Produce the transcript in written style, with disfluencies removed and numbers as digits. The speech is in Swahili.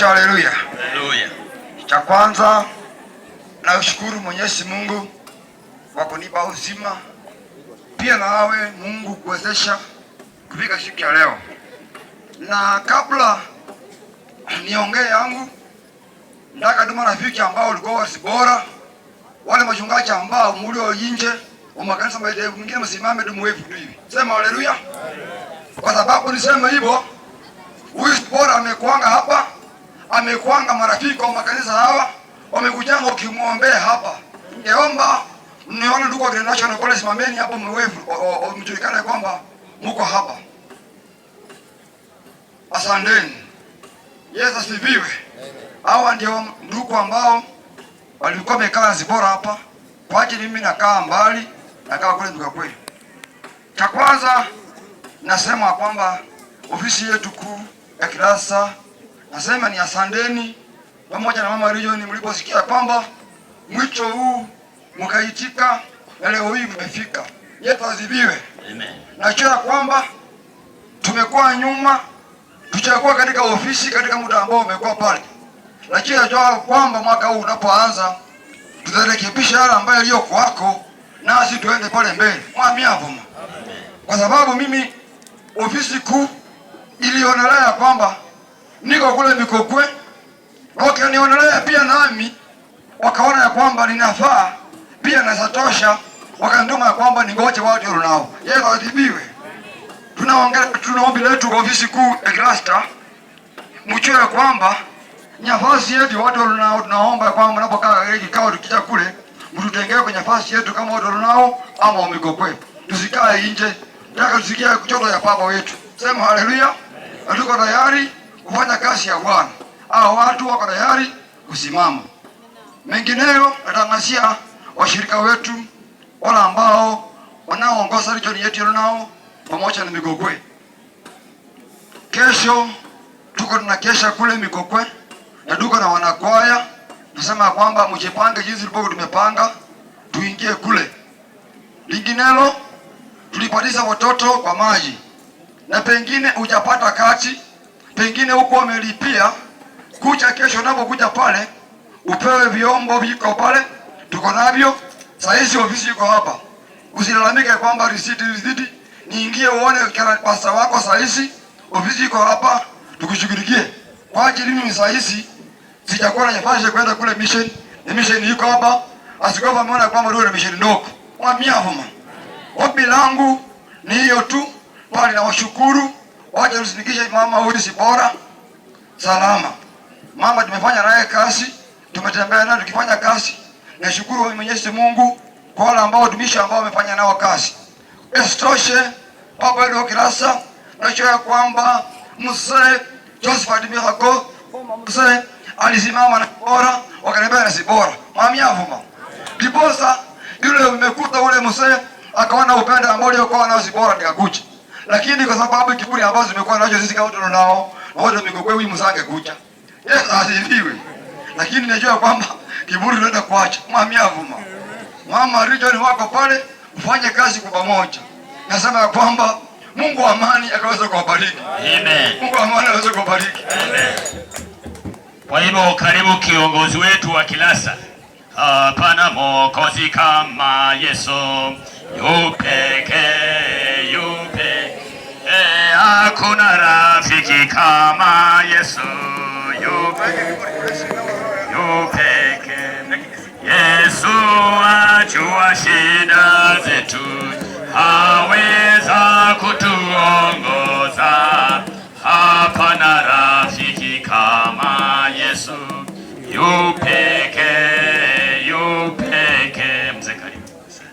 Haleluya. Haleluya. Cha kwanza nashukuru Mwenyezi Mungu kwa kunipa uzima, pia nawe Mungu kuwezesha kufika siku ya leo. Na kabla niongee yangu, nataka tuma rafiki ambao walikuwa wasibora, wale machungaji ambao mulio nje wa makanisa mengine msimame tumuwefu tu hivi. Sema haleluya. Kwa sababu nisema hivyo, huyu bora amekuanga hapa, amekuanga marafiki wa makanisa hawa, wamekujanga ukimwombea hapa. Ningeomba nione ndugu International pale, simameni hapo mwefu, mjulikane kwamba mko hapa. Asanteni. Yesu asifiwe. Hawa ndio ndugu ambao walikuwa wamekaa Zibora hapa. Kwa ajili mimi nakaa mbali, nakaa kule ndugu kweli. Cha kwanza nasema kwamba ofisi yetu kuu ya Kilasa, nasema ni asanteni pamoja na mama region mliposikia kwamba mwito huu mkaitika na leo hii mmefika. Yesu asifiwe. Amen. Najua kwamba tumekuwa nyuma, tuchakuwa katika ofisi katika muda ambao umekuwa pale. Lakini najua kwamba mwaka huu unapoanza tutarekebisha yale ambayo yaliyo kwako, nasi tuende pale mbele. Mwami hapo. Kwa sababu mimi ofisi kuu ilionelea kwamba niko kule Mikokwe, wakanionelea pia nami wakaona ya kwamba ninafaa pia nasatosha, wakanduma ya kwamba ningoje watu nao. Yesu asifiwe. Tunaombi letu kwa ofisi kuu ya Kilasta, mchue kwamba nafasi yetu watu nao, tunaomba kwamba mnapokaa katika kikao tukija kule mtutengee kwenye nafasi yetu kama watu nao ama Mikokwe. Tusikae nje. Nataka tusikie kuchoto ya baba wetu. Sema haleluya. Tuko tayari kufanya kazi ya Bwana. Hao watu wako tayari kusimama. Mengineyo natangazia washirika wetu wala ambao wanaoongoza region yetu nao pamoja na Mikokwe. Kesho tuko tunakesha kule Mikokwe na tuko na wanakwaya. Nasema kwamba mjipange jinsi tulivyo tumepanga tuingie kule. Linginelo tulipatiza watoto kwa maji. Na pengine hujapata kati, pengine huko wamelipia, kuja kesho unapokuja pale upewe vyombo viko pale, tuko navyo. Saizi ofisi iko hapa. Usilalamike kwamba risiti niingie uone pasta wako saizi, ofisi iko hapa tukushughulikie. Kwa ajili mimi saizi sijakuwa na nafasi kwenda kule mission. Na mission iko hapa. Asikopa ameona kwamba ndio mission ndogo. Mwamia homa. Ombi langu ni hiyo tu. Bali na washukuru waje tusinikishe mama huyu Zibora salama. Mama tumefanya naye kazi, tumetembea naye tukifanya kazi. Nashukuru Mwenyezi Mungu kwa wale ambao watumishi ambao wamefanya nao kazi. Estoshe baba ndio Kilasa, najua kwamba Mzee Josephat Mihako Mzee alisimama na Zibora, wakanibeba na Zibora. Mami avuma. Diposa yule umekuta ule mzee akaona upendo ambao uliokuwa na Zibora nikakuja. Lakini kwa sababu kiburi ambazo zimekuwa nacho sisi kama watu nao, wote Mikokwe huyu msange kuja. Yesu asifiwe. Lakini najua kwamba kiburi unaenda kuacha. Mwami avuma. Mama region wako pale, ufanye kazi kwa pamoja. Nasema kwamba Mungu wa amani akaweza kuwabariki. Amen. Mungu wa amani akaweza kuwabariki. Amen. Kwa hivyo karibu kiongozi wetu wa Kilasa. Hapana mwokozi kama Yesu, yupeke. Hakuna rafiki kama Yesu, yupeke. Yesu ajua shida zetu, haweza kutuongoza. Hapana rafiki kama Yesu,